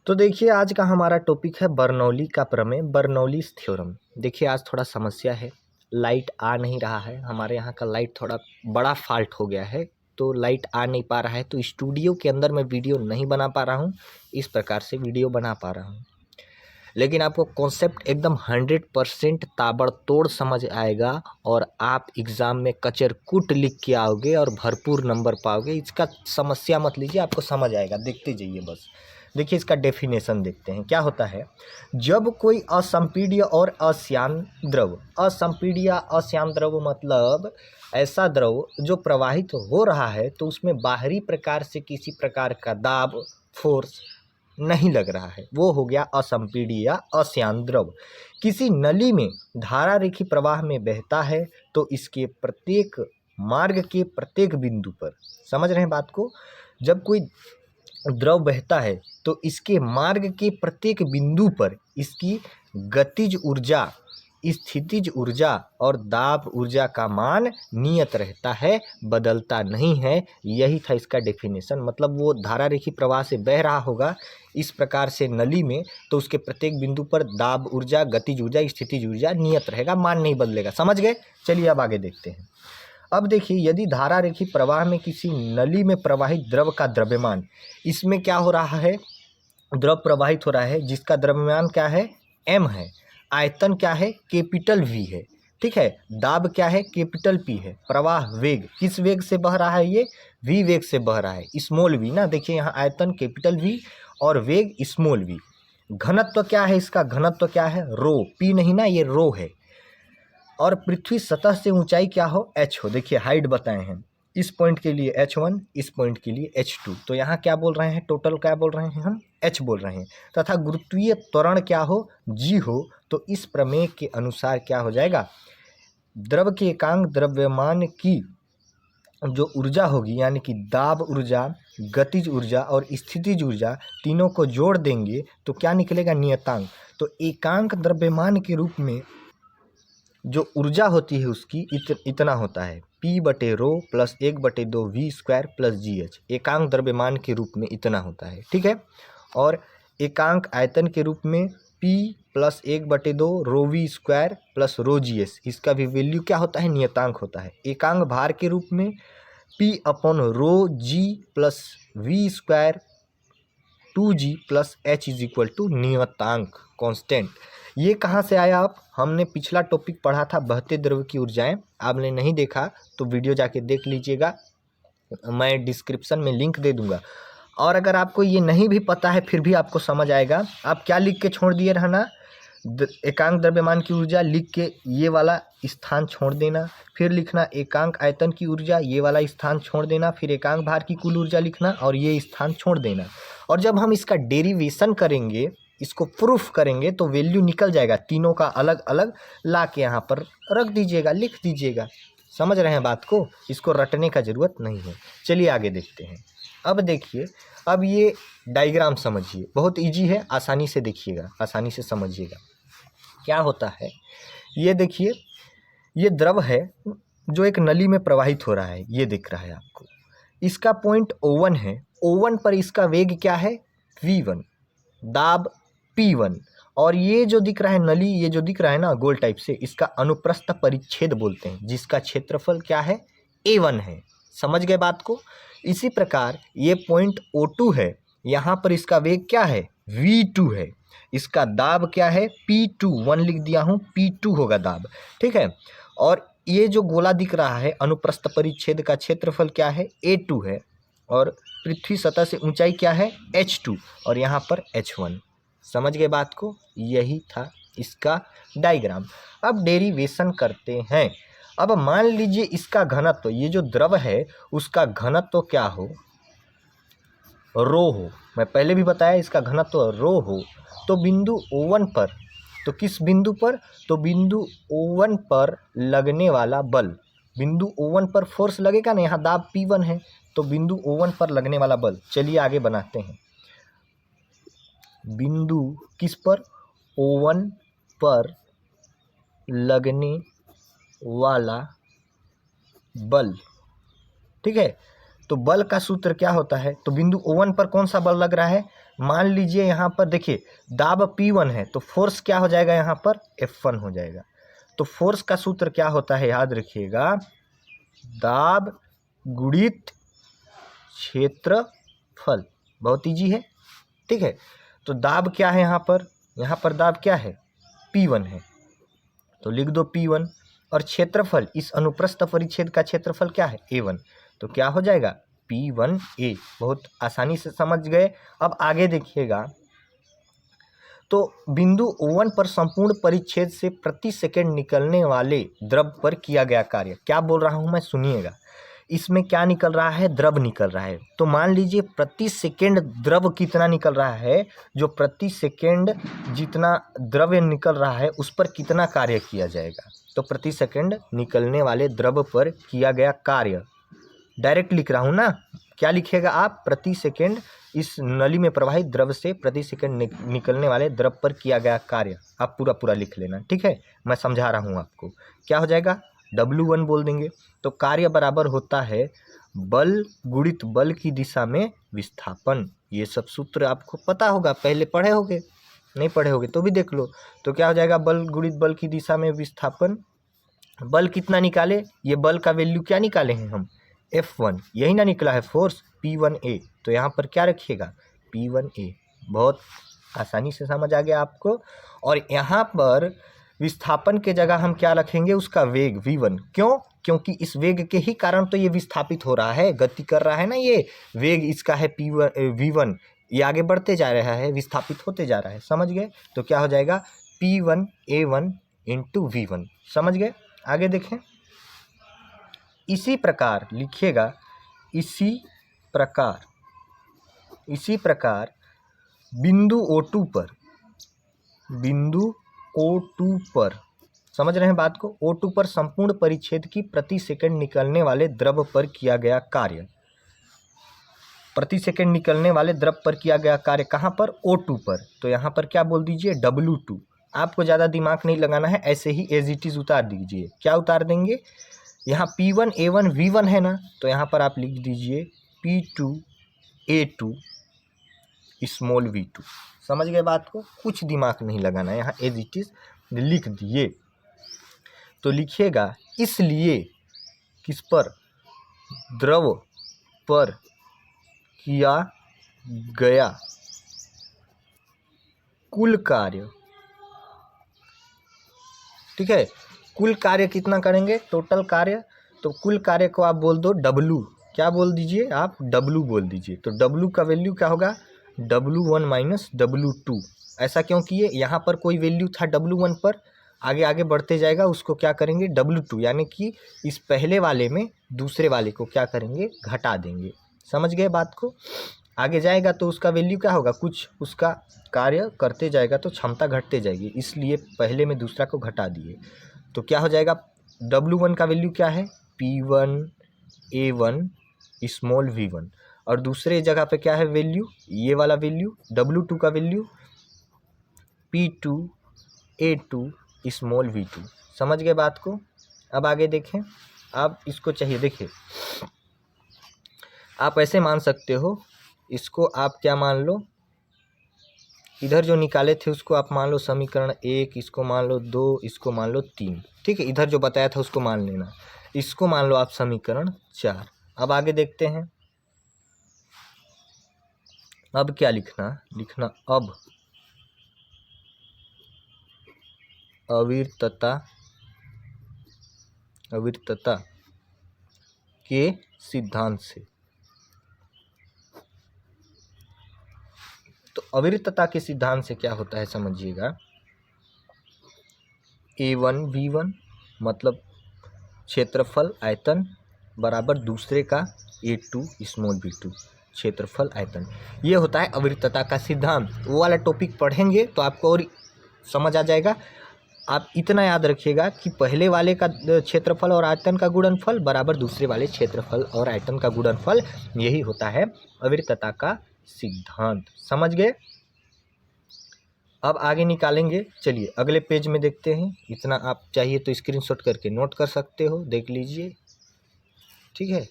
तो देखिए आज का हमारा टॉपिक है बर्नौली का प्रमेय, बर्नौलीज़ थ्योरम। देखिए आज थोड़ा समस्या है, लाइट आ नहीं रहा है। हमारे यहाँ का लाइट थोड़ा बड़ा फॉल्ट हो गया है, तो लाइट आ नहीं पा रहा है, तो स्टूडियो के अंदर मैं वीडियो नहीं बना पा रहा हूँ। इस प्रकार से वीडियो बना पा रहा हूँ, लेकिन आपको कॉन्सेप्ट एकदम 100% ताबड़तोड़ समझ आएगा और आप एग्ज़ाम में कचरकुट लिख के आओगे और भरपूर नंबर पाओगे। इसका समस्या मत लीजिए, आपको समझ आएगा, देखते जाइए बस। देखिए इसका डेफिनेशन देखते हैं क्या होता है। जब कोई असंपीड्य और अश्यान द्रव, असंपीड्य अश्यान द्रव मतलब ऐसा द्रव जो प्रवाहित हो रहा है तो उसमें बाहरी प्रकार से किसी प्रकार का दाब, फोर्स नहीं लग रहा है, वो हो गया असंपीड्य या अश्यान द्रव। किसी नली में धारा रेखी प्रवाह में बहता है तो इसके प्रत्येक मार्ग के प्रत्येक बिंदु पर, समझ रहे हैं बात को, जब कोई द्रव बहता है तो इसके मार्ग के प्रत्येक बिंदु पर इसकी गतिज ऊर्जा, स्थितिज ऊर्जा और दाब ऊर्जा का मान नियत रहता है, बदलता नहीं है। यही था इसका डेफिनेशन। मतलब वो धारा रेखी प्रवाह से बह रहा होगा इस प्रकार से नली में, तो उसके प्रत्येक बिंदु पर दाब ऊर्जा, गतिज ऊर्जा, स्थितिज ऊर्जा नियत रहेगा, मान नहीं बदलेगा। समझ गए? चलिए अब आगे देखते हैं। अब देखिए यदि धारा रेखी प्रवाह में किसी नली में प्रवाहित द्रव का द्रव्यमान, इसमें क्या हो रहा है, द्रव प्रवाहित हो रहा है जिसका द्रव्यमान क्या है, m है, आयतन क्या है, कैपिटल V है, ठीक है, दाब क्या है, कैपिटल P है, प्रवाह वेग किस वेग से बह रहा है, ये v वेग से बह रहा है, स्मॉल v ना। देखिए यहाँ आयतन कैपिटल V और वेग स्मॉल v। घनत्व क्या है, इसका घनत्व क्या है, रो, p नहीं ना, ये रो है। और पृथ्वी सतह से ऊंचाई क्या हो, h हो। देखिए हाइट बताए हैं, इस पॉइंट के लिए h1, इस पॉइंट के लिए h2। तो यहाँ क्या बोल रहे हैं, टोटल क्या बोल रहे हैं हम, h बोल रहे हैं। तथा गुरुत्वीय त्वरण क्या हो, g हो। तो इस प्रमेय के अनुसार क्या हो जाएगा, द्रव के एकांक द्रव्यमान की जो ऊर्जा होगी, यानी कि दाब ऊर्जा, गतिज ऊर्जा और स्थितिज ऊर्जा, तीनों को जोड़ देंगे तो क्या निकलेगा, नियतांक। तो एकांक द्रव्यमान के रूप में जो ऊर्जा होती है उसकी इतना होता है, P/ρ plus 1/2 V² plus GH। एकांक द्रव्यमान के रूप में इतना होता है, ठीक है। और एकांक आयतन के रूप में P plus 1/2 ρV² plus ρGS, इसका भी वैल्यू क्या होता है, नियतांक होता है। एकांक भार के रूप में P/ρg plus V² 2g plus h is equal to नियतांक, कांस्टेंट। ये कहाँ से आया, आप हमने पिछला टॉपिक पढ़ा था बहते द्रव की ऊर्जाएं, आपने नहीं देखा तो वीडियो जाके देख लीजिएगा, मैं डिस्क्रिप्शन में लिंक दे दूंगा। और अगर आपको ये नहीं भी पता है फिर भी आपको समझ आएगा। आप क्या लिख के छोड़ दिए रहना, एकांक द्रव्यमान की ऊर्जा लिख के ये वाला स्थान छोड़ देना, फिर लिखना एकांक आयतन की ऊर्जा, ये वाला स्थान छोड़ देना, फिर एकांक भार की कुल ऊर्जा लिखना और ये स्थान छोड़ देना। और जब हम इसका डेरिवेशन करेंगे, इसको प्रूफ करेंगे, तो वैल्यू निकल जाएगा, तीनों का अलग अलग ला के यहाँ पर रख दीजिएगा, लिख दीजिएगा। समझ रहे हैं बात को, इसको रटने का ज़रूरत नहीं है। चलिए आगे देखते हैं। अब देखिए, अब ये डायग्राम समझिए, बहुत इजी है, आसानी से देखिएगा, आसानी से समझिएगा क्या होता है। ये देखिए, ये द्रव है जो एक नली में प्रवाहित हो रहा है, ये दिख रहा है आपको। इसका पॉइंट O1 है, O1 पर इसका वेग क्या है, V1, दाब P1। और ये जो दिख रहा है नली, ये जो दिख रहा है ना गोल टाइप से, इसका अनुप्रस्थ परिच्छेद बोलते हैं, जिसका क्षेत्रफल क्या है, A1 है। समझ गए बात को। इसी प्रकार ये पॉइंट O2 है, यहाँ पर इसका वेग क्या है, V2 है। इसका दाब क्या है, P2, 1 लिख दिया हूँ, P2 होगा दाब, ठीक है। और ये जो गोला दिख रहा है, अनुप्रस्थ परिच्छेद का क्षेत्रफल क्या है, A2 है। और पृथ्वी सतह से ऊंचाई क्या है, H2, और यहाँ पर H1। समझ गए बात को, यही था इसका डायग्राम। अब डेरिवेशन करते हैं। अब मान लीजिए इसका घनत्व, ये जो द्रव है उसका घनत्व क्या हो, रो हो। मैं पहले भी बताया इसका घनत्व रो हो। तो बिंदु O1 पर, तो किस बिंदु पर, तो बिंदु O1 पर लगने वाला बल, बिंदु O1 पर फोर्स लगेगा ना, यहाँ दाब P1 है, तो बिंदु O1 पर लगने वाला बल। चलिए आगे बनाते हैं। बिंदु किस पर, O1 पर लगने वाला बल, ठीक है। तो बल का सूत्र क्या होता है, तो बिंदु O1 पर कौन सा बल लग रहा है, मान लीजिए यहाँ पर देखिए दाब P1 है तो फोर्स क्या हो जाएगा, यहाँ पर F1 हो जाएगा। तो फोर्स का सूत्र क्या होता है, याद रखिएगा, दाब गुणित क्षेत्रफल। बहुत इजी है, ठीक है। तो दाब क्या है यहाँ पर दाब क्या है, P1 है, तो लिख दो P1। और क्षेत्रफल, इस अनुप्रस्थ परिच्छेद का क्षेत्रफल क्या है, A1, तो क्या हो जाएगा P1A। बहुत आसानी से समझ गए। अब आगे देखिएगा, तो बिंदु O1 पर संपूर्ण परिच्छेद से प्रति सेकंड निकलने वाले द्रव पर किया गया कार्य। क्या बोल रहा हूं मैं, सुनिएगा। इसमें क्या निकल रहा है, द्रव निकल रहा है। तो मान लीजिए प्रति सेकंड द्रव कितना निकल रहा है, जो प्रति सेकंड जितना द्रव्य निकल रहा है उस पर कितना कार्य किया जाएगा। तो प्रति सेकंड निकलने वाले द्रव पर किया गया कार्य, डायरेक्ट लिख रहा हूँ ना। क्या लिखेगा आप, प्रति सेकंड इस नली में प्रवाहित द्रव से प्रति सेकंड निकलने वाले द्रव पर किया गया कार्य, आप पूरा पूरा लिख लेना, ठीक है। मैं समझा रहा हूँ आपको। क्या हो जाएगा, W1 बोल देंगे। तो कार्य बराबर होता है बल गुणित बल की दिशा में विस्थापन। ये सब सूत्र आपको पता होगा, पहले पढ़े होगे, नहीं पढ़े होगे तो भी देख लो। तो क्या हो जाएगा, बल गुणित बल की दिशा में विस्थापन। बल कितना निकाले, ये बल का वैल्यू क्या निकाले हैं हम, F1, यही ना निकला है फोर्स P1A। तो यहाँ पर क्या रखिएगा, P1A। बहुत आसानी से समझ आ गया आपको। और यहाँ पर विस्थापन के जगह हम क्या रखेंगे, उसका वेग V1। क्यों, क्योंकि इस वेग के ही कारण तो ये विस्थापित हो रहा है, गति कर रहा है ना, ये वेग इसका है V1, ये आगे बढ़ते जा रहा है, विस्थापित होते जा रहा है। समझ गए। तो क्या हो जाएगा P1A1 इंटू V1। समझ गए। आगे देखें, इसी प्रकार लिखिएगा, इसी प्रकार बिंदु O2 पर, समझ रहे हैं बात को, O2 पर संपूर्ण परिच्छेद की प्रति सेकंड निकलने वाले द्रव पर किया गया कार्य। प्रति सेकंड निकलने वाले द्रव पर किया गया कार्य कहाँ पर, O2 पर। तो यहाँ पर क्या बोल दीजिए, W2। आपको ज़्यादा दिमाग नहीं लगाना है, ऐसे ही एज इट इज उतार दीजिए। क्या उतार देंगे, यहाँ P1A1 V1 है ना, तो यहाँ पर आप लिख दीजिए P2A2 स्मॉल V2। समझ गए बात को, कुछ दिमाग नहीं लगाना है, यहाँ एज इट इज लिख दिए। तो लिखिएगा, इसलिए किस पर, द्रव पर किया गया कुल कार्य, ठीक है। कुल कार्य कितना करेंगे, टोटल कार्य। तो कुल कार्य को आप बोल दो W। क्या बोल दीजिए आप, W बोल दीजिए। तो W का वैल्यू क्या होगा, W1 माइनस W2। ऐसा क्यों किए, यहाँ पर कोई वैल्यू था W1 पर, आगे आगे बढ़ते जाएगा, उसको क्या करेंगे W2, यानी कि इस पहले वाले में दूसरे वाले को क्या करेंगे, घटा देंगे। समझ गए बात को। आगे जाएगा तो उसका वैल्यू क्या होगा, कुछ उसका कार्य करते जाएगा तो क्षमता घटते जाएगी, इसलिए पहले में दूसरा को घटा दिए। तो क्या हो जाएगा, W1 का वैल्यू क्या है, P1A1 स्मॉल V1। और दूसरे जगह पे क्या है वैल्यू, ये वाला वैल्यू W2 का वैल्यू P2A2 स्मॉल V2। समझ गए बात को। अब आगे देखें, आप इसको चाहिए, देखिए आप ऐसे मान सकते हो, इसको आप क्या मान लो, इधर जो निकाले थे उसको आप मान लो समीकरण 1, इसको मान लो 2, इसको मान लो 3, ठीक है। इधर जो बताया था उसको मान लेना, इसको मान लो आप समीकरण 4। अब आगे देखते हैं, अब क्या लिखना, अब अविरतता के सिद्धांत से। तो अविरतता के सिद्धांत से क्या होता है समझिएगा, A1 V1 मतलब क्षेत्रफल आयतन बराबर दूसरे का A2 स्मॉल V2 क्षेत्रफल आयतन, ये होता है अविरतता का सिद्धांत। वो वाला टॉपिक पढ़ेंगे तो आपको और समझ आ जाएगा। आप इतना याद रखिएगा कि पहले वाले का क्षेत्रफल और आयतन का गुणनफल बराबर दूसरे वाले क्षेत्रफल और आयतन का गुणनफल, यही होता है अविरतता का सिद्धांत। समझ गए। अब आगे निकालेंगे, चलिए अगले पेज में देखते हैं। इतना आप चाहिए तो स्क्रीनशॉट करके नोट कर सकते हो, देख लीजिए, ठीक है।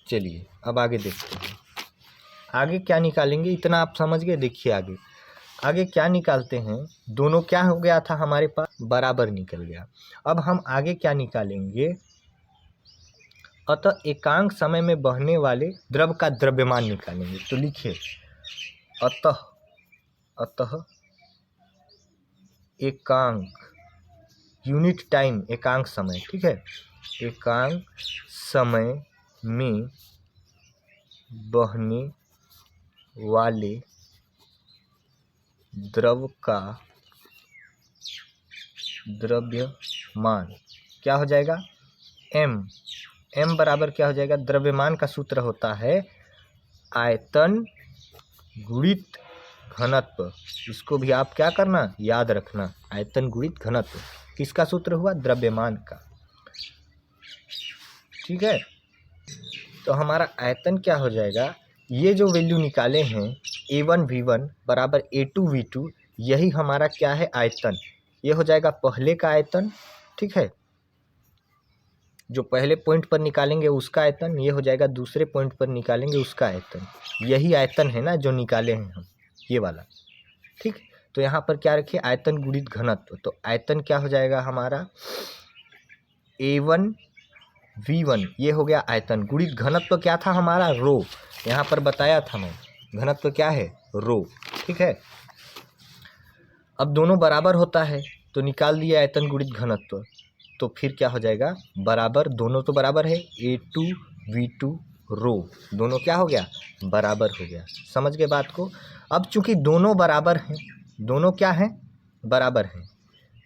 चलिए अब आगे देखते हैं। आगे क्या निकालेंगे, इतना आप समझ गए। देखिए आगे आगे क्या निकालते हैं, दोनों क्या हो गया था हमारे पास, बराबर निकल गया। अब हम आगे क्या निकालेंगे, अतः एकांक समय में बहने वाले द्रव का द्रव्यमान निकालेंगे। तो लिखिए अतः एकांक, यूनिट टाइम एकांक समय, ठीक है, एकांक समय में बहने वाले द्रव का द्रव्यमान क्या हो जाएगा, m बराबर क्या हो जाएगा, द्रव्यमान का सूत्र होता है आयतन गुणित घनत्व। इसको भी आप क्या करना, याद रखना, आयतन गुणित घनत्व। किसका सूत्र हुआ, द्रव्यमान का, ठीक है। तो हमारा आयतन क्या हो जाएगा, ये जो वैल्यू निकाले हैं A1 V1 बराबर A2 V2, यही हमारा क्या है, आयतन। ये हो जाएगा पहले का आयतन, ठीक है, जो पहले पॉइंट पर निकालेंगे उसका आयतन, ये हो जाएगा दूसरे पॉइंट पर निकालेंगे उसका आयतन। यही आयतन है ना जो निकाले हैं हम, ये वाला, ठीक। तो यहाँ पर क्या रखिए, आयतन गुणित घनत्व। तो आयतन क्या हो जाएगा हमारा, A1 V1, ये हो गया आयतन, गुणित घनत्व क्या था हमारा, रो। यहाँ पर बताया था मैं, घनत्व क्या है, रो, ठीक है। अब दोनों बराबर होता है तो निकाल दिया आयतन गुणित घनत्व, तो फिर क्या हो जाएगा, बराबर, दोनों तो बराबर है, A2 V2 रो, दोनों क्या हो गया, बराबर हो गया। समझ गए बात को। अब चूंकि दोनों बराबर हैं, दोनों क्या हैं, बराबर हैं,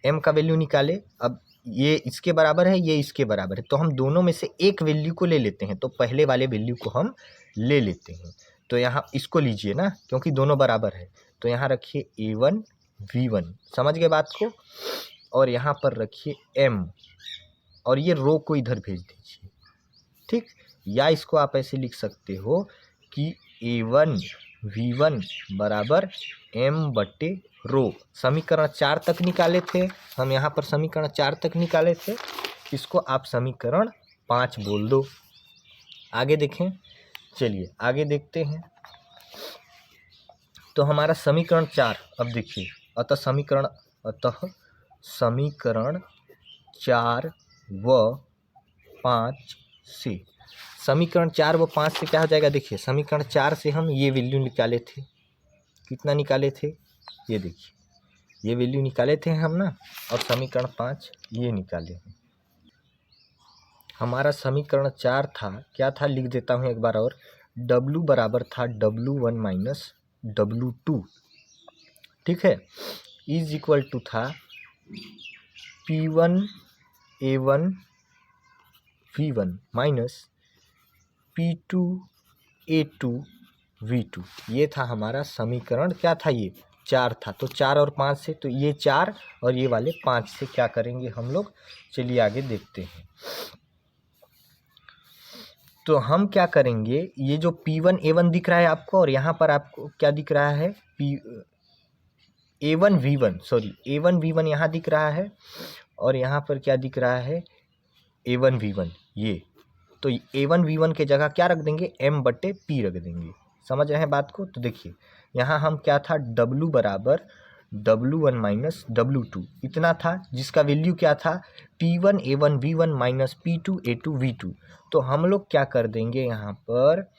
m का वैल्यू निकाले। अब ये इसके बराबर है, ये इसके बराबर है, तो हम दोनों में से एक वैल्यू को ले लेते हैं। तो पहले वाले वैल्यू को हम ले लेते हैं। तो यहाँ इसको लीजिए ना, क्योंकि दोनों बराबर है। तो यहाँ रखिए A1 V1, समझ गए बात को। और यहाँ पर रखिए m, और ये रो को इधर भेज दीजिए, ठीक। या इसको आप ऐसे लिख सकते हो कि A1 V1 बराबर m बटे रो। समीकरण 4 तक निकाले थे हम, यहाँ पर समीकरण 4 तक निकाले थे, इसको आप समीकरण 5 बोल दो। आगे देखें, चलिए आगे देखते हैं। तो हमारा समीकरण 4, अब देखिए, अतः समीकरण 4 व 5 से, समीकरण 4 व 5 से क्या हो जाएगा, देखिए समीकरण 4 से हम ये वैल्यू निकाले थे, कितना निकाले थे, ये देखिए ये वैल्यू निकाले थे हम ना, और समीकरण 5 ये निकाले हैं। हमारा समीकरण 4 था, क्या था, लिख देता हूँ एक बार और, W बराबर था W1 माइनस W2, ठीक है, इज इक्वल टू था P1 A1 V1 minus P2 A2 V2। ये था हमारा समीकरण, क्या था, ये 4 था। तो 4 और 5 से, तो ये 4 और ये वाले 5 से क्या करेंगे हम लोग, चलिए आगे देखते हैं। तो हम क्या करेंगे, ये जो P1 A1 दिख रहा है आपको, और यहाँ पर आपको क्या दिख रहा है, A1 V1, sorry A1 V1 यहाँ दिख रहा है, और यहाँ पर क्या दिख रहा है, A1 V1, ये। तो A1 V1 के जगह क्या रख देंगे, m बटे p रख देंगे। समझ रहे हैं बात को। तो देखिए यहाँ हम क्या था, W बराबर W1 माइनस W2 इतना था, जिसका वैल्यू क्या था, P1 A1 V1 minus P2 A2 V2। तो हम लोग क्या कर देंगे, यहाँ पर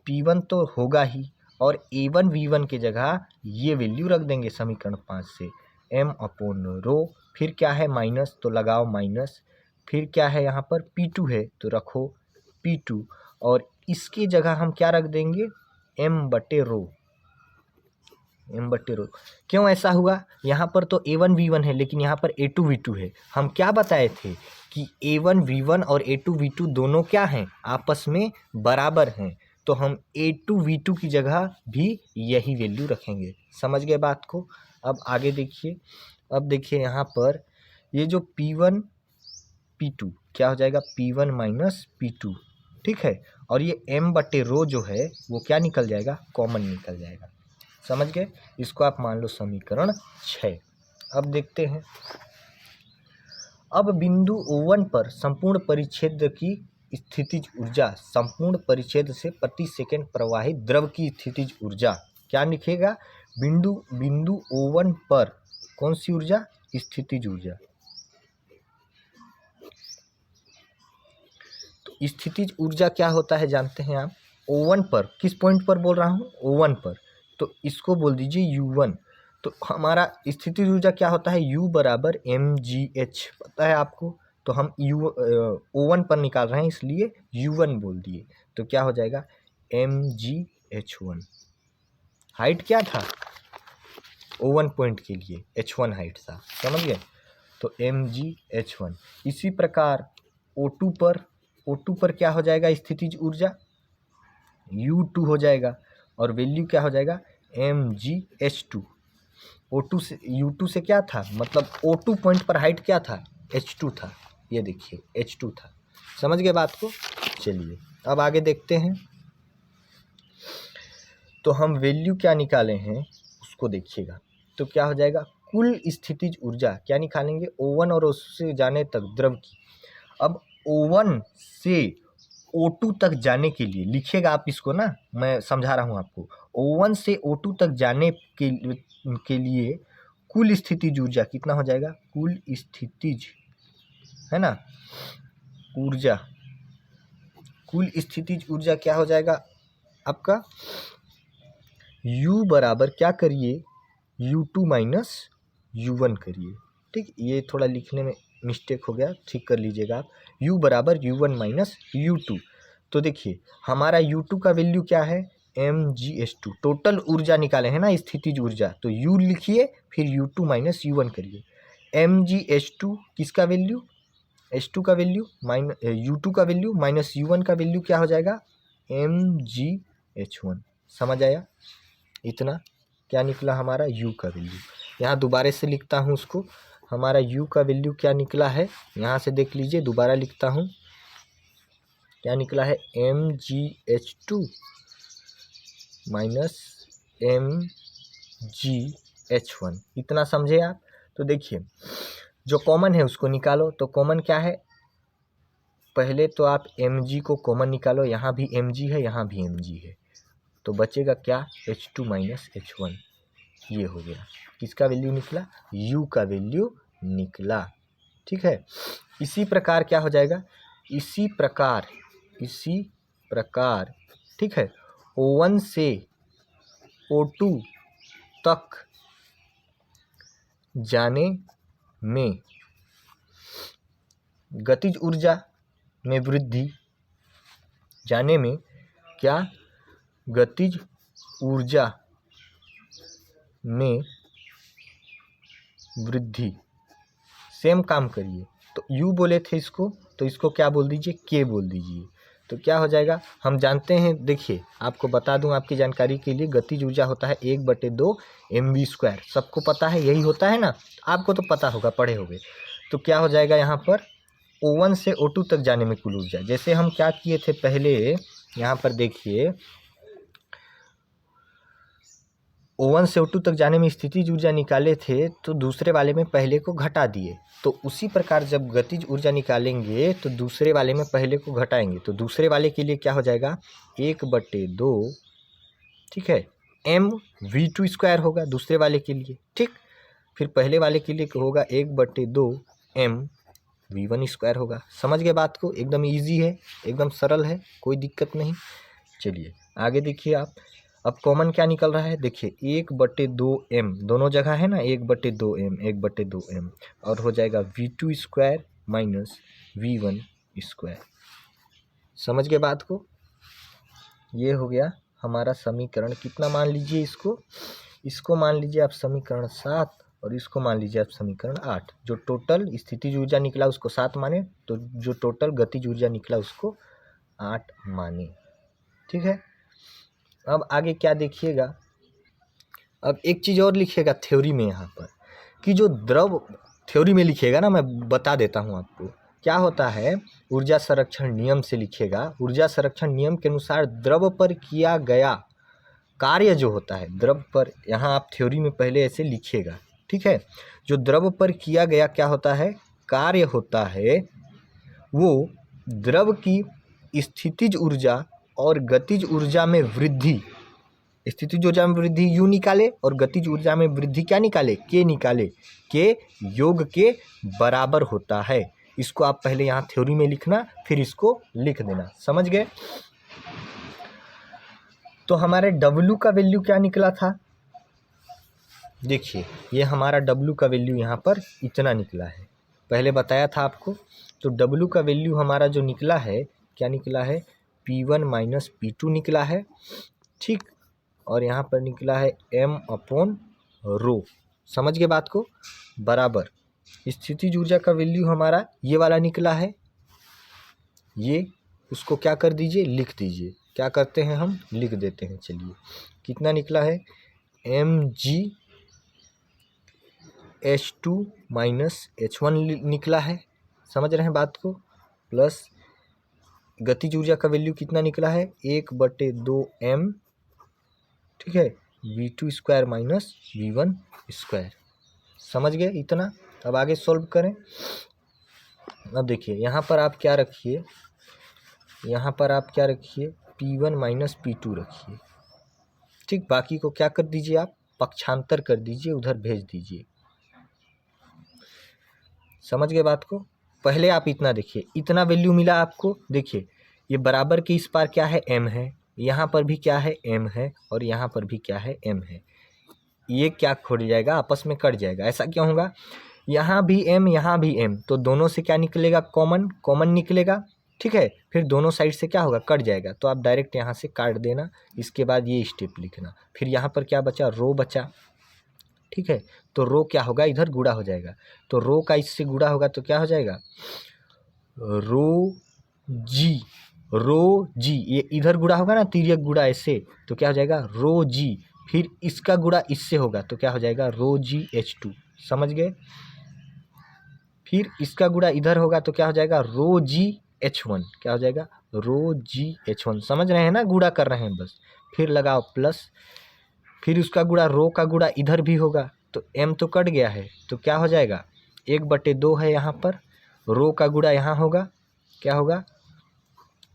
P1 तो होगा ही, और A1 V1 के जगह ये वैल्यू रख देंगे समीकरण 5 से, m अपॉन रो, फिर क्या है माइनस, तो लगाओ माइनस, फिर क्या है यहाँ पर P2 है तो रखो P2, और इसकी जगह हम क्या रख देंगे, m बटे रो, m बटे रो। क्यों ऐसा हुआ, यहाँ पर तो A1 V1 है, लेकिन यहाँ पर A2 V2 है। हम क्या बताए थे कि A1 V1 और A2 V2 दोनों क्या हैं, आपस में बराबर हैं। तो हम A2 V2 की जगह भी यही वैल्यू रखेंगे। समझ गए बात को। अब आगे देखिए, अब देखिए यहाँ पर ये जो P1 P2 क्या हो जाएगा, P1 माइनस P2, ठीक है, और ये m बटे रो जो है वो क्या निकल जाएगा, कॉमन निकल जाएगा। समझ गए, इसको आप मान लो समीकरण 6। अब देखते हैं, अब बिंदु O1 पर संपूर्ण परिच्छेद की स्थितिज ऊर्जा संपूर्ण परिच्छेद से प्रति सेकंड प्रवाहित द्रव की स्थितिज ऊर्जा क्या लिखेगा, बिंदु O1 पर कौन सी ऊर्जा, स्थितिज ऊर्जा। तो स्थितिज ऊर्जा क्या होता है जानते हैं आप, O1 पर, किस पॉइंट पर बोल रहा हूँ, O1 पर, तो इसको बोल दीजिए U1। तो हमारा स्थितिज ऊर्जा क्या होता है, U बराबर mgh, पता है आपको, तो हम O1 पर निकाल रहे हैं इसलिए U1 बोल दिए, तो क्या हो जाएगा mgh1। हाइट क्या था O1 पॉइंट के लिए, h1 हाइट था, समझ गए, तो mgh1। इसी प्रकार O2 पर क्या हो जाएगा स्थितिज ऊर्जा, U2 हो जाएगा, और वैल्यू क्या हो जाएगा mgh2। O2 से U2 से क्या था, मतलब O2 पॉइंट पर हाइट क्या था, h2 था, ये देखिए h2 था, समझ गए बात को। चलिए अब आगे देखते हैं, तो हम वैल्यू क्या निकाले हैं उसको देखिएगा, तो क्या हो जाएगा कुल स्थितिज ऊर्जा क्या निकालेंगे, O1 और उससे जाने तक द्रव की। अब O1 से O2 तक जाने के लिए लिखिएगा आप इसको ना, मैं समझा रहा हूँ आपको, O1 से O2 तक जाने के लिए कुल स्थितिज ऊर्जा कितना हो जाएगा, कुल स्थितिज है ना ऊर्जा, कुल स्थितिज ऊर्जा क्या हो जाएगा आपका, U बराबर क्या करिए U2 माइनस U1 करिए, ठीक, ये थोड़ा लिखने में मिस्टेक हो गया, ठीक कर लीजिएगा आप, U बराबर U1 माइनस U2। तो देखिए हमारा U2 का वैल्यू क्या है mgh2, टोटल ऊर्जा निकाले हैं ना स्थितिज ऊर्जा, तो U लिखिए फिर U2 माइनस U1 करिए, mgh2 किसका वैल्यू, h2 का वैल्यू माइनस U2 का वैल्यू माइनस U1 का वैल्यू क्या हो जाएगा mgh1। समझ आया, इतना क्या निकला हमारा U का वैल्यू। यहाँ दोबारा से लिखता हूँ उसको, हमारा U का वैल्यू क्या निकला है, यहाँ से देख लीजिए, दोबारा लिखता हूँ, क्या निकला है mgh2 माइनस mgh1, इतना समझे आप। तो देखिए जो कॉमन है उसको निकालो, तो कॉमन क्या है, पहले तो आप mg को कॉमन निकालो, यहाँ भी mg है यहाँ भी mg है, तो बचेगा क्या h2 माइनस h1, ये हो गया, किसका वैल्यू निकला, U का वैल्यू निकला, ठीक है। इसी प्रकार क्या हो जाएगा, इसी प्रकार ठीक है, O1 से O2 तक जाने में गतिज ऊर्जा में वृद्धि, जाने में क्या गतिज ऊर्जा में वृद्धि, सेम काम करिए, तो U बोले थे इसको, तो इसको क्या बोल दीजिए K बोल दीजिए, तो क्या हो जाएगा, हम जानते हैं, देखिए आपको बता दूं आपकी जानकारी के लिए, गतिज ऊर्जा होता है 1/2 mv², सबको पता है, यही होता है ना, आपको तो पता होगा, पढ़े होंगे। तो क्या हो जाएगा यहाँ पर O1 से O2 तक जाने में कुल ऊर्जा, जैसे हम क्या किए थे पहले, यहाँ पर देखिए O1 से O2 तक जाने में स्थितिज ऊर्जा निकाले थे, तो दूसरे वाले में पहले को घटा दिए, तो उसी प्रकार जब गतिज ऊर्जा निकालेंगे तो दूसरे वाले में पहले को घटाएंगे, तो दूसरे वाले के लिए क्या हो जाएगा 1/2, ठीक है, mv² होगा दूसरे वाले के लिए, ठीक, फिर पहले वाले के लिए होगा 1/2 mv1² होगा। समझ गए बात को, एकदम इजी है, एकदम सरल है, कोई दिक्कत नहीं। चलिए आगे देखिए आप, अब कॉमन क्या निकल रहा है, देखिए 1/2 m, दोनों जगह है ना 1/2 m, और हो जाएगा v2² माइनस v1²। समझ गए बात को, ये हो गया हमारा समीकरण कितना, मान लीजिए इसको मान लीजिए आप समीकरण 7, और इसको मान लीजिए आप समीकरण 8। जो टोटल स्थितिज ऊर्जा निकला उसको 7 माने, तो जो टोटल गतिज ऊर्जा निकला उसको 8 माने, ठीक है। अब आगे क्या देखिएगा, अब एक चीज़ और लिखिएगा थ्योरी में, यहाँ पर कि जो द्रव, थ्योरी में लिखिएगा ना, मैं बता देता हूँ आपको क्या होता है, ऊर्जा संरक्षण नियम से लिखिएगा, ऊर्जा संरक्षण नियम के अनुसार द्रव पर किया गया कार्य जो होता है, द्रव पर, यहाँ आप थ्योरी में पहले ऐसे लिखिएगा, ठीक है, जो द्रव पर किया गया क्या होता है, कार्य होता है, वो द्रव की स्थितिज ऊर्जा और गतिज ऊर्जा में वृद्धि, स्थितिज ऊर्जा में वृद्धि U निकाले और गतिज ऊर्जा में वृद्धि क्या निकाले, K निकाले, K योग के बराबर होता है। इसको आप पहले यहाँ थ्योरी में लिखना, फिर इसको लिख देना, समझ गए। तो हमारे W का वैल्यू क्या निकला था, देखिए ये हमारा W का वैल्यू यहाँ पर इतना निकला है, पहले बताया था आपको। तो W का वैल्यू हमारा जो निकला है, क्या निकला है, P1 माइनस P2 निकला है, ठीक। और यहाँ पर निकला है m/ρ, समझ गए बात को, बराबर स्थितिज ऊर्जा का वैल्यू हमारा ये वाला निकला है, ये उसको क्या कर दीजिए, लिख दीजिए। क्या करते हैं हम, लिख देते हैं, चलिए कितना निकला है, mgH2 माइनस H1 निकला है, समझ रहे हैं बात को, प्लस गतिज ऊर्जा का वैल्यू कितना निकला है, 1/2m, ठीक है, v2 square minus v1 square, समझ गए इतना। अब आगे सॉल्व करें। अब देखिए यहाँ पर आप क्या रखिए, यहाँ पर आप क्या रखिए, P1 माइनस P2 रखिए, ठीक। बाकी को क्या कर दीजिए, आप पक्षांतर कर दीजिए, उधर भेज दीजिए, समझ गए बात को। पहले आप इतना देखिए, इतना वैल्यू मिला आपको, देखिए ये बराबर के इस पार क्या है, m है, यहाँ पर भी क्या है, m है, और यहाँ पर भी क्या है, m है। ये क्या खुल जाएगा, आपस में कट जाएगा। ऐसा क्यों होगा, यहाँ भी m, यहाँ भी m, तो दोनों से क्या निकलेगा, कॉमन, कॉमन निकलेगा, ठीक है। फिर दोनों साइड से क्या होगा, कट जाएगा, तो आप डायरेक्ट यहाँ से काट देना। इसके बाद ये स्टेप लिखना, फिर यहाँ पर क्या बचा, रो बचा, ठीक है। तो रो क्या होगा, इधर गुणा हो जाएगा, तो रो का इससे गुणा होगा तो क्या हो जाएगा, रो जी, ये इधर गुणा होगा ना, तिर्यक गुणा ऐसे, तो क्या हो जाएगा, रो जी। फिर इसका गुणा इससे होगा तो क्या हो जाएगा, रो जी H2, समझ गए। फिर इसका गुणा इधर होगा तो क्या हो जाएगा, रो जी H1, क्या हो जाएगा, रो जी H1, समझ रहे हैं ना, गुणा कर रहे हैं बस। फिर लगाओ प्लस, फिर उसका गुणा, रो का गुणा इधर भी होगा, तो m तो कट गया है, तो क्या हो जाएगा, 1/2 है यहाँ पर, रो का गुणा यहाँ होगा, क्या होगा,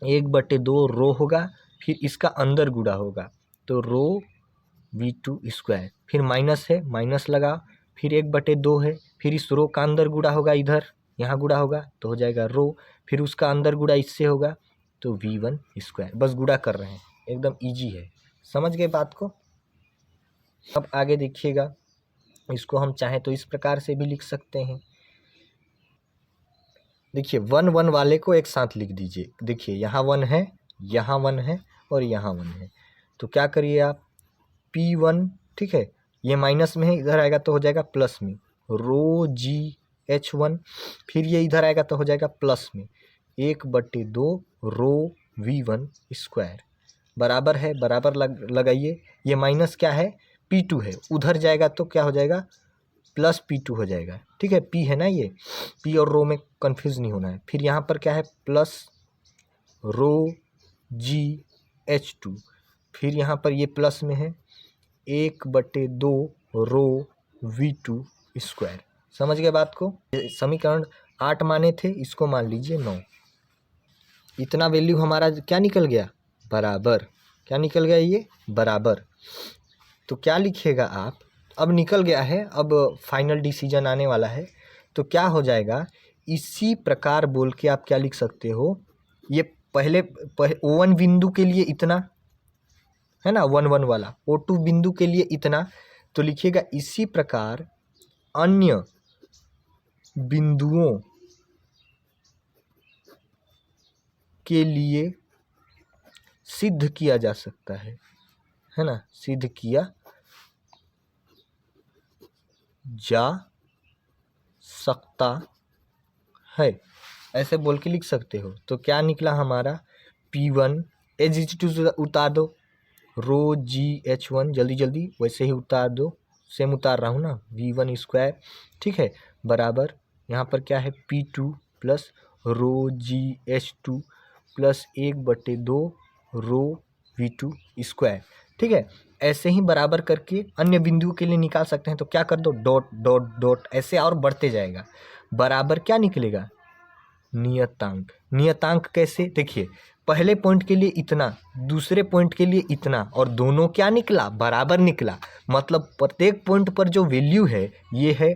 1/2 रो होगा, फिर इसका अंदर गुणा होगा, तो रो v2 स्क्वायर, फिर माइनस है, माइनस लगा, फिर 1/2 है, फिर इस रो का अंदर गुणा होगा, इधर यहाँ गुणा होगा तो हो जाएगा रो, फिर उसका अंदर गुणा इससे होगा तो v1 स्क्वायर। बस गुणा कर रहे हैं, एकदम इजी है, समझ गए बात को। अब आगे देखिएगा, इसको हम चाहें तो इस प्रकार से भी लिख सकते हैं, देखिए 1 1 वाले को एक साथ लिख दीजिए। देखिए यहाँ 1 है, यहाँ 1 है और यहाँ 1 है, तो क्या करिए आप, P1, ठीक है, ये माइनस में है, इधर आएगा तो हो जाएगा प्लस में, रो जी H1, फिर ये इधर आएगा तो हो जाएगा प्लस में 1/2 रो v1 स्क्वायर, बराबर है, बराबर लगाइए। ये माइनस क्या है, P2 है, उधर जाएगा तो क्या हो जाएगा, प्लस P2 हो जाएगा, ठीक है। P है ना, ये P और रो में कंफ्यूज नहीं होना है। फिर यहाँ पर क्या है, प्लस रो जी H2, फिर यहाँ पर ये प्लस में है 1/2 रो v2 स्क्वायर, समझ गए बात को। समीकरण 8 माने थे, इसको मान लीजिए 9। इतना वैल्यू हमारा क्या निकल गया, बराबर, क्या निकल गया, ये बराबर। तो क्या लिखिएगा आप, अब निकल गया है, अब फाइनल डिसीजन आने वाला है, तो क्या हो जाएगा, इसी प्रकार बोल के आप क्या लिख सकते हो, ये पहले O1 बिंदु के लिए इतना है ना, 1 1 वाला, O2 बिंदु के लिए इतना, तो लिखिएगा इसी प्रकार अन्य बिंदुओं के लिए सिद्ध किया जा सकता है ना, सिद्ध किया जा सकता है, ऐसे बोल के लिख सकते हो। तो क्या निकला हमारा, P1 एज उतार दो, रो जी H1 जल्दी जल्दी वैसे ही उतार दो, सेम उतार रहा हूँ ना, v1 स्क्वायर, ठीक है, बराबर यहाँ पर क्या है, P2 प्लस रो जी H2 प्लस 1/2 रो v2 स्क्वायर, ठीक है। ऐसे ही बराबर करके अन्य बिंदुओं के लिए निकाल सकते हैं, तो क्या कर दो, डॉट डॉट डॉट, ऐसे और बढ़ते जाएगा, बराबर क्या निकलेगा, नियतांक। नियतांक कैसे, देखिए पहले पॉइंट के लिए इतना, दूसरे पॉइंट के लिए इतना, और दोनों क्या निकला, बराबर निकला। मतलब प्रत्येक पॉइंट पर जो वैल्यू है ये है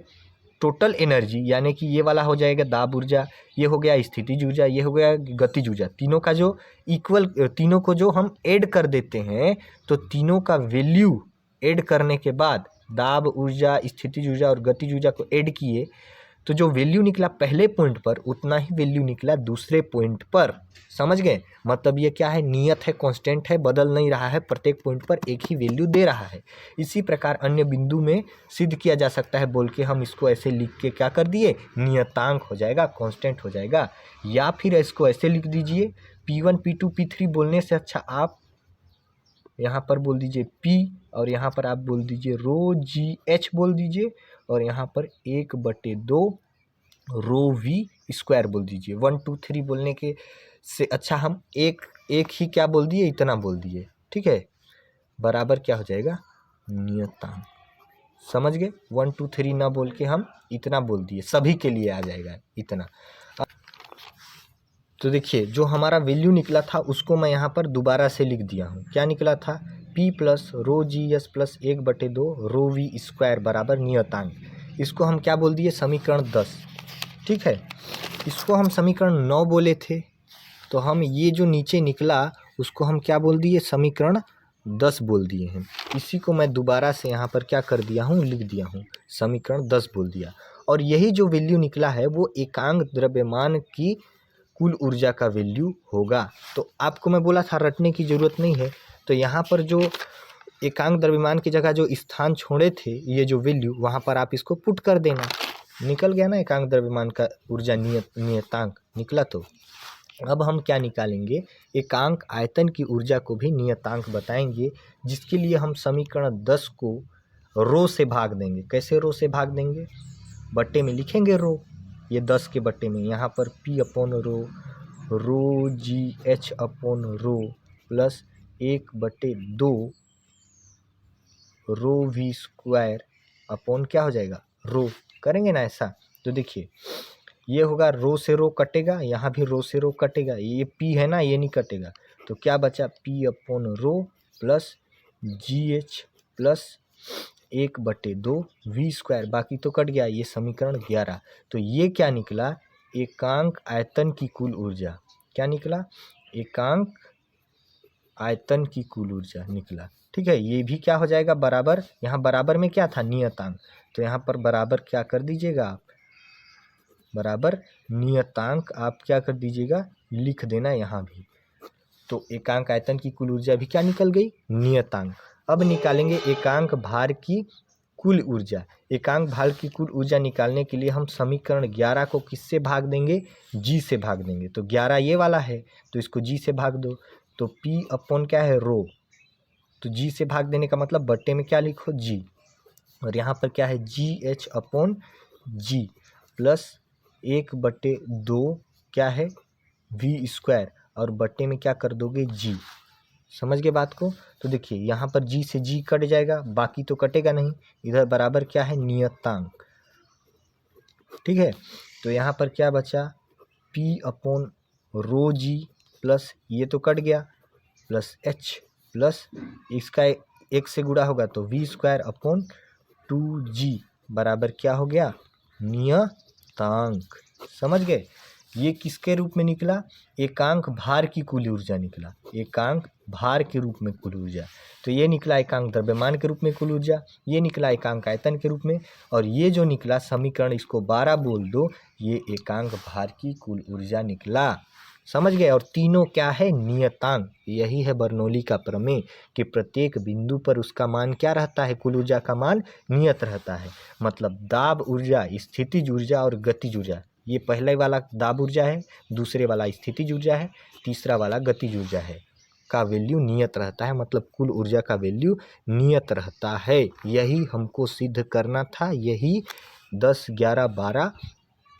टोटल एनर्जी, यानी कि ये वाला हो जाएगा दाब ऊर्जा, ये हो गया स्थितिज ऊर्जा, ये हो गया गतिज ऊर्जा। तीनों का जो इक्वल, तीनों को जो हम ऐड कर देते हैं तो तीनों का वैल्यू ऐड करने के बाद दाब ऊर्जा, स्थितिज ऊर्जा और गतिज ऊर्जा को ऐड किए तो जो वैल्यू निकला पहले पॉइंट पर उतना ही वैल्यू निकला दूसरे पॉइंट पर। समझ गए? मतलब ये क्या है, नियत है, कांस्टेंट है, बदल नहीं रहा है, प्रत्येक पॉइंट पर एक ही वैल्यू दे रहा है। इसी प्रकार अन्य बिंदु में सिद्ध किया जा सकता है बोल के हम इसको ऐसे लिख के क्या कर दिए, नियतांक हो जाएगा, कांस्टेंट हो जाएगा। या फिर इसको ऐसे लिख दीजिए, P1 P2 P3 बोलने से अच्छा आप यहाँ पर बोल दीजिए P और यहाँ पर आप बोल दीजिए रो जी एच बोल दीजिए, और यहाँ पर 1/2 रो वी स्क्वायर बोल दीजिए। 1 2 3 बोलने के से अच्छा हम एक ही क्या बोल दिए, इतना बोल दिए। ठीक है, बराबर क्या हो जाएगा, नियतांक। समझ गए? 1 2 3 ना बोल के हम इतना बोल दिए, सभी के लिए आ जाएगा इतना। तो देखिए जो हमारा वैल्यू निकला था उसको मैं यहाँ पर दोबारा से लिख दिया हूँ। क्या निकला था, P plus rho g s plus 1/2 rho v square बराबर नियतांक। इसको हम क्या बोल दिए, समीकरण 10। ठीक है, इसको हम समीकरण 9 बोले थे, तो हम ये जो नीचे निकला उसको हम क्या बोल दिए, समीकरण 10 बोल दिए हैं। इसी को मैं दोबारा से यहाँ पर क्या कर दिया हूँ, लिख दिया हूँ, समीकरण 10 बोल दिया। और यही जो वैल्यू निकला है वो एकांक द्रव्यमान की कुल ऊर्जा का वैल्यू होगा। तो आपको मैं बोला था रटने की ज़रूरत नहीं है, तो यहाँ पर जो एकांक द्रव्यमान की जगह जो स्थान छोड़े थे ये जो वैल्यू, वहाँ पर आप इसको पुट कर देना, निकल गया ना एकांक द्रव्यमान का ऊर्जा नियतांक निकला। तो अब हम क्या निकालेंगे, एकांक आयतन की ऊर्जा को भी नियतांक बताएंगे, जिसके लिए हम समीकरण 10 को रो से भाग देंगे। कैसे रो से भाग देंगे, बट्टे में लिखेंगे रो, ये 10 के बट्टे में यहाँ पर P upon rho g h upon rho plus 1/2 rho v square upon क्या हो जाएगा, रो। करेंगे ना ऐसा, तो देखिए ये होगा, रो से रो कटेगा, यहाँ भी रो से रो कटेगा, ये P है ना, ये नहीं कटेगा, तो क्या बचा, P upon rho plus g h plus 1/2 v square, बाकी तो कट गया, ये समीकरण 11। तो ये क्या निकला, एकांक आयतन की कुल ऊर्जा। क्या निकला, एकांक आयतन की कुल ऊर्जा निकला। ठीक है, ये भी क्या हो जाएगा, बराबर, यहाँ बराबर में क्या था, नियतांक, तो यहाँ पर बराबर क्या कर दीजिएगा आप, बराबर नियतांक आप क्या कर दीजिएगा, लिख देना यहाँ भी। तो एकांक आयतन की कुल ऊर्जा भी क्या निकल गई, नियतांक। अब निकालेंगे एकांक भार की कुल ऊर्जा। एकांक भार की कुल ऊर्जा निकालने के लिए हम समीकरण 11 को किससे भाग देंगे, जी से भाग देंगे। तो 11 ये वाला है तो इसको जी से भाग दो, तो P अपॉन क्या है, रो, तो जी से भाग देने का मतलब बट्टे में क्या लिखो, जी, और यहाँ पर क्या है, जी एच अपॉन जी प्लस 1/2 क्या है, वी स्क्वायर, और बट्टे में क्या कर दोगे, जी। समझ गए बात को? तो देखिए यहाँ पर जी से जी कट जाएगा, बाकी तो कटेगा नहीं, इधर बराबर क्या है, नियतांक। ठीक है, तो यहाँ पर क्या बचा, P अपॉन रो जी प्लस ये तो कट गया, प्लस एच प्लस इसका एक से गुणा होगा तो वी स्क्वायर अपॉन 2g बराबर क्या हो गया, नियतांक। समझ गए? ये किसके रूप में निकला, एकांक भार की कुल ऊर्जा निकला, एकांक भार के रूप में कुल ऊर्जा। तो ये निकला एकांक द्रव्यमान के रूप में कुल ऊर्जा, ये निकला एकांक आयतन के रूप में, और ये जो निकला समीकरण इसको 12 बोल दो, ये एकांक भार की कुल ऊर्जा निकला। समझ गए? और तीनों क्या है, नियतांक। यही है बर्नौली का प्रमेय कि प्रत्येक बिंदु पर उसका मान क्या रहता है, कुल ऊर्जा का मान नियत रहता है। मतलब दाब ऊर्जा, स्थितिज ऊर्जा और गतिज ऊर्जा, ये पहले वाला दाब ऊर्जा है, दूसरे वाला स्थितिज ऊर्जा है, तीसरा वाला गतिज ऊर्जा है, का वैल्यू नियत रहता है। मतलब कुल ऊर्जा का वैल्यू नियत रहता है। यही हमको सिद्ध करना था। यही 10, 11, 12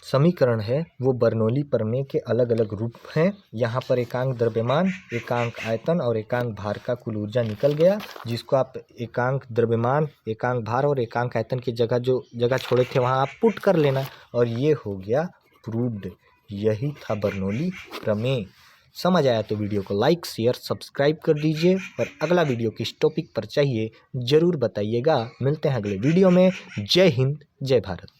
समीकरण है, वो बर्नौली प्रमेय के अलग अलग रूप हैं। यहाँ पर एकांक द्रव्यमान, एकांक आयतन और एकांक भार का कुल ऊर्जा निकल गया, जिसको आप एकांक द्रव्यमान, एकांक भार और एकांक आयतन की जगह जो जगह छोड़े थे वहाँ आप पुट कर लेना, और ये हो गया प्रूव्ड। यही था बर्नौली प्रमेय। समझ आया तो वीडियो को लाइक शेयर सब्सक्राइब कर दीजिए और अगला वीडियो किस टॉपिक पर चाहिए ज़रूर बताइएगा। मिलते हैं अगले वीडियो में। जय हिंद जय भारत।